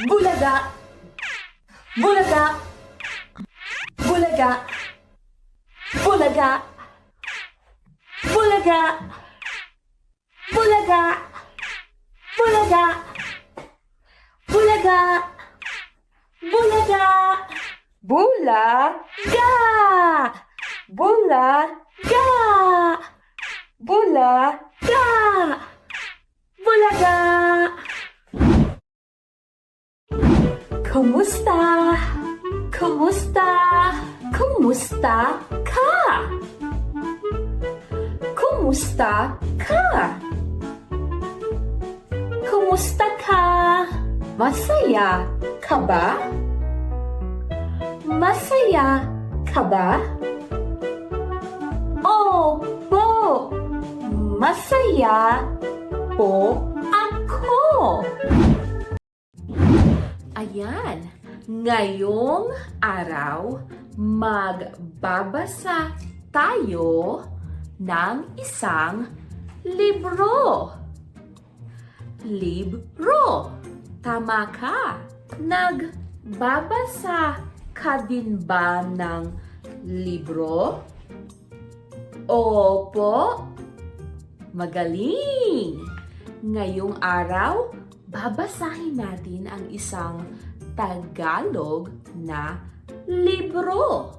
Bulaga, bulaga, bulaga, bulaga, bulaga, bulaga, bulaga, bulaga, bulaga, bulaga, bulaga, bulaga, bulaga. Kumusta? Kumusta? Kumusta ka? Kumusta ka? Kumusta ka? Masaya ka ba? Masaya ka ba? Opo, masaya po ako. Ayan, ngayong araw, magbabasa tayo ng isang libro. Libro. Tama ka. Nagbabasa ka din ba ng libro? Opo. Magaling. Ngayong araw, babasahin natin ang isang Tagalog na libro.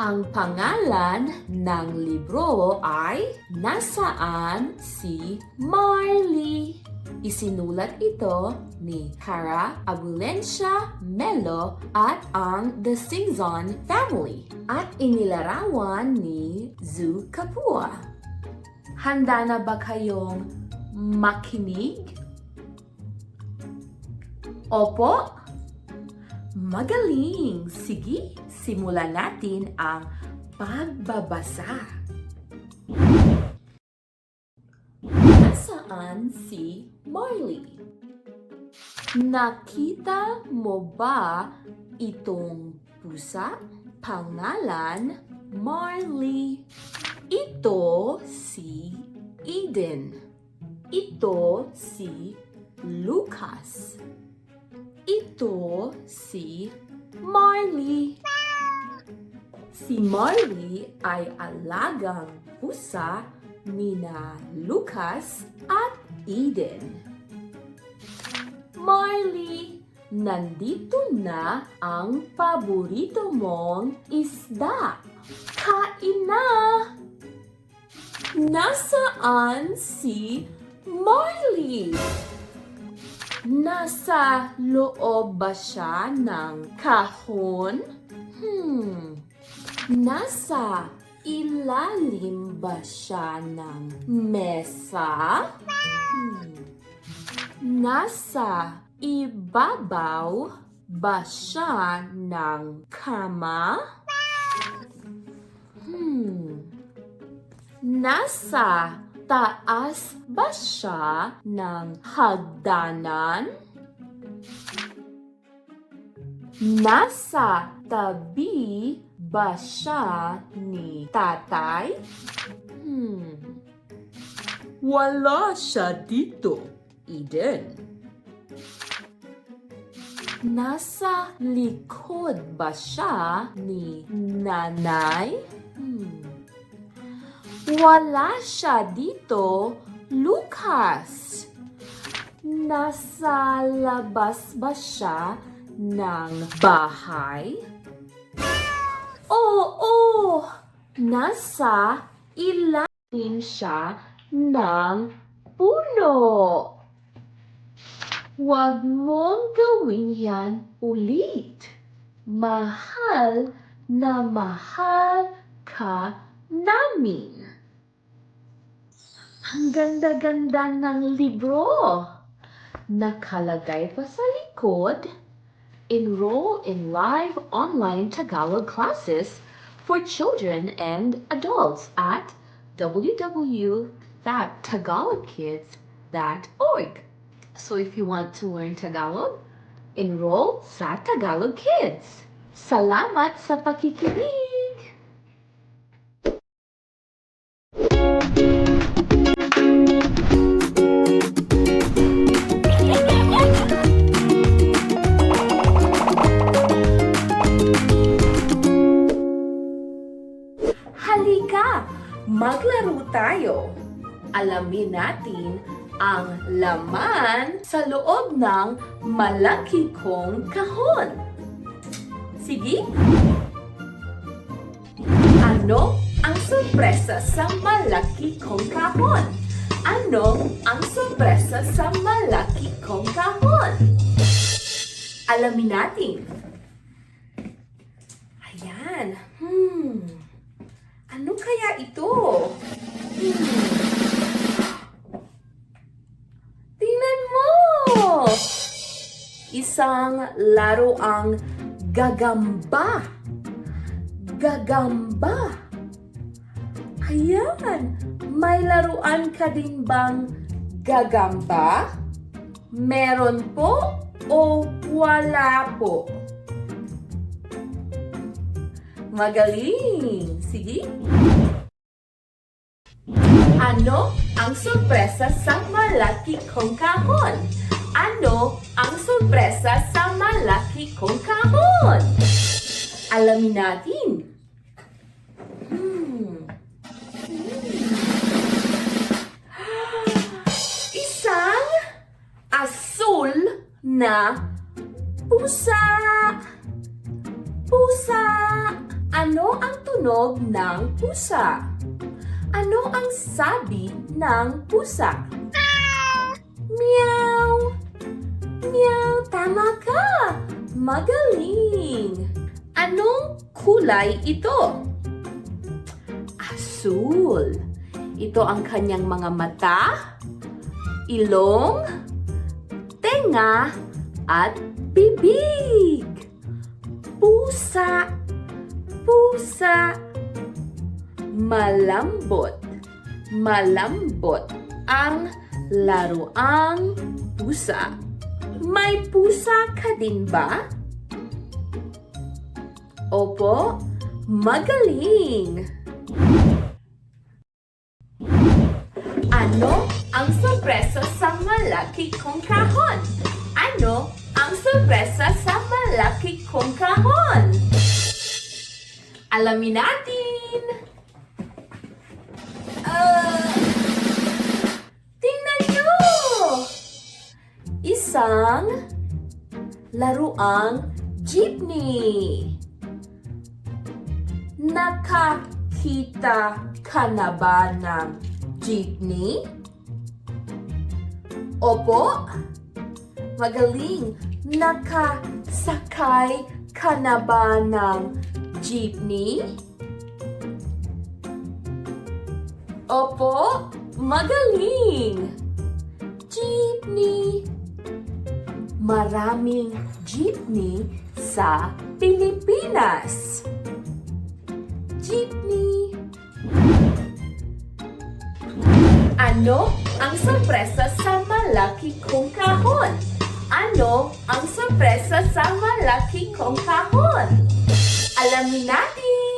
Ang pangalan ng libro ay Nasaan si Marley? Isinulat ito ni Cara Abulencia Melo at ang The Singzon Family at inilarawan ni Zu Kapua. Handa na ba kayong makinig? Opo? Magaling! Sige, simulan natin ang pagbabasa. Nasaan si Marley? Nakita mo ba itong pusa? Pangalan, Marley. Ito si Eden. Ito si Lucas. Ito si Marley. Si Marley ay alagang pusa nina Lucas at Eden. Marley, nandito na ang paborito mong isda. Kain na! Nasaan si Marley? Nasa loob ba siya ng kahon? Nasa ilalim ba siya ng mesa? Nasa ibabaw ba siya ng kama? Nasa taas ba siya ng hagdanan? Nasa tabi ba siya ni tatay? Wala siya dito, Eden. Nasa likod ba siya ni nanay? Wala siya dito, Lucas. Nasa labas ba siya ng bahay? Oo, nasa ilalim siya ng puno. Huwag mong gawin yan ulit. Mahal na mahal ka namin. Ang ganda-ganda ng libro. Nakalagay pa sa likod, enroll in live online Tagalog classes for children and adults at www.tagalogkids.org. So if you want to learn Tagalog, enroll sa Tagalog Kids. Salamat sa pakikinig! Alamin natin ang laman sa loob ng malaki kong kahon. Sige? Ano ang sorpresa sa malaki kong kahon? Ano ang sorpresa sa malaki kong kahon? Alamin natin. Ayan. Ano kaya ito? Tingnan mo! Isang laruang gagamba. Gagamba. Ayan. May laruan ka din bang gagamba? Meron po o wala po? Magaling! Sige! Ano ang sorpresa sa malaki kong kahon? Ano ang sorpresa sa malaki kong kahon? Alamin natin. Isang asul na pusa. Pusa. Ano ang tunog ng pusa? Ano ang sabi ng pusa? Meow! Meow! Tama ka! Magaling! Anong kulay ito? Asul. Ito ang kanyang mga mata, ilong, tenga, at bibig. Pusa. Pusa. Malambot. Malambot ang laruang pusa. May pusa ka din ba? Opo, magaling! Ano ang sorpresa sa malaki kong kahon? Ano ang sorpresa sa malaki kong kahon? Alamin natin! Tingnan nyo! Isang laruang jeepney. Nakakita ka na ba ng jeepney? Opo, magaling. Nakasakay ka na ba ng jeepney? Opo, magaling. Jeepney. Maraming jeepney sa Pilipinas. Jeepney. Ano ang sorpresa sa malaki kong kahon? Ano ang sorpresa sa malaki kong kahon? Alamin natin.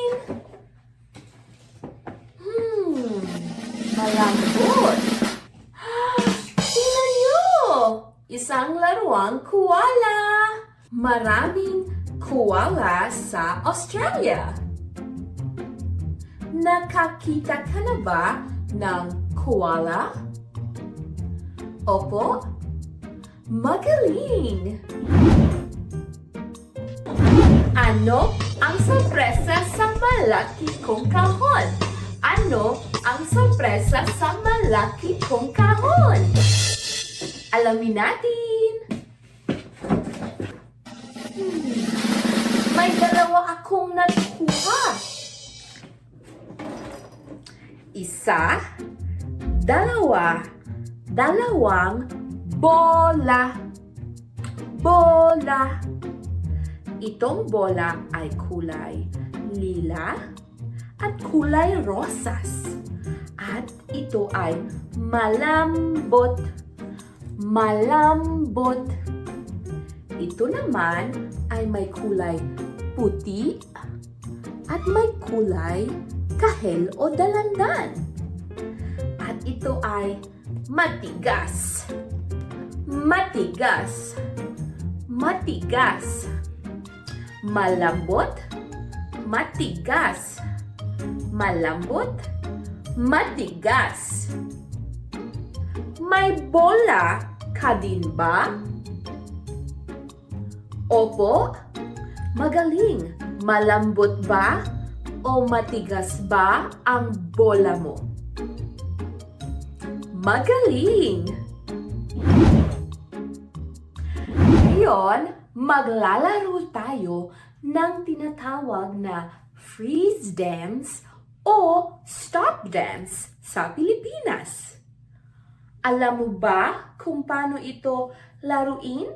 Malambot. Tingnan nyo! Isang laruang koala. Maraming koala sa Australia. Nakakita ka na ba ng koala? Opo, magaling! Ano ang sorpresa sa malaki kong kahon? Ano ang sorpresa sa malaki kong kahon? Alamin natin! May dalawa akong nakuha. Isa, dalawa, dalawang bola. Bola. Itong bola ay kulay lila at kulay rosas. At ito ay malambot. Malambot. Ito naman ay may kulay puti at may kulay kahel o dalandan. At ito ay matigas. Matigas. Matigas. Malambot. Matigas. Malambot. Matigas. May bola ka din ba? Opo. Magaling. Malambot ba o matigas ba ang bola mo? Magaling! Ngayon, maglalaro tayo ng tinatawag na freeze dance o stop dance sa Pilipinas. Alam mo ba kung paano ito laruin?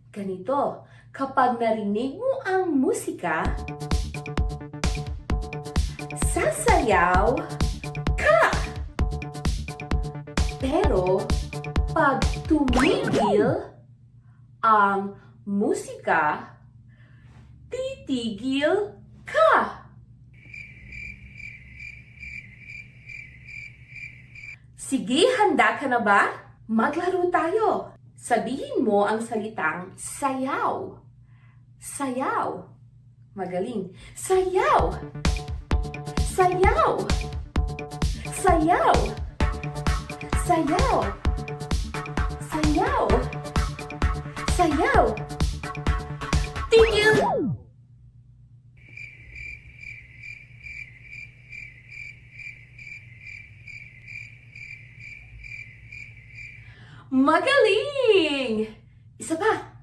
Ganito, kapag narinig mo ang musika, sasayaw ka. Pero, pag tumigil ang musika, titigil ka. Sige, handa ka na ba? Maglaro tayo. Sabihin mo ang salitang sayaw. Sayaw. Magaling. Sayaw. Sayaw. Sayaw. Sayaw. Sayaw. Sayaw. Tigil. Magaling! Isa pa.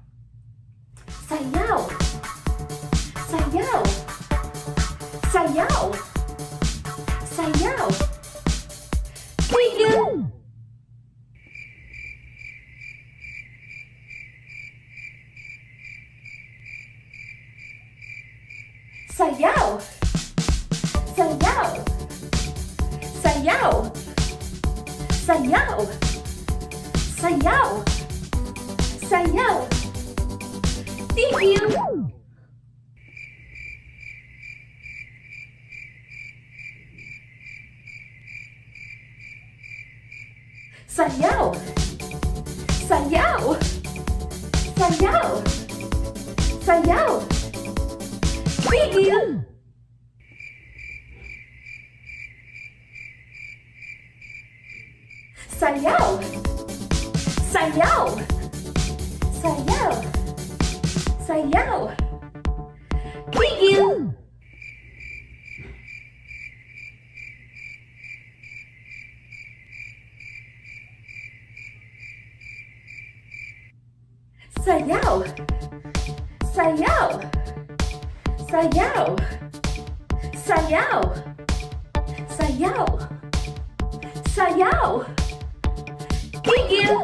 Sayaw. Sayaw. Sayaw. Sayaw. Tigil. Sayaw. Sayaw. Sayaw. Sayaw. Sayaw. Sayaw. Tigil. Sayaw. Sayaw. Sayaw. Sayaw. Tigil. Sayaw. Sayaw. Sayaw. Sayaw. Tigil. Sayaw. Sayaw. Sayaw. Sayaw. Sayaw. Sayaw. Tigil.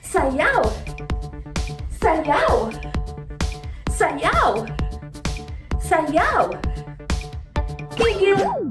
Sayaw. Sayaw. Sayaw. Sayaw. Tigil.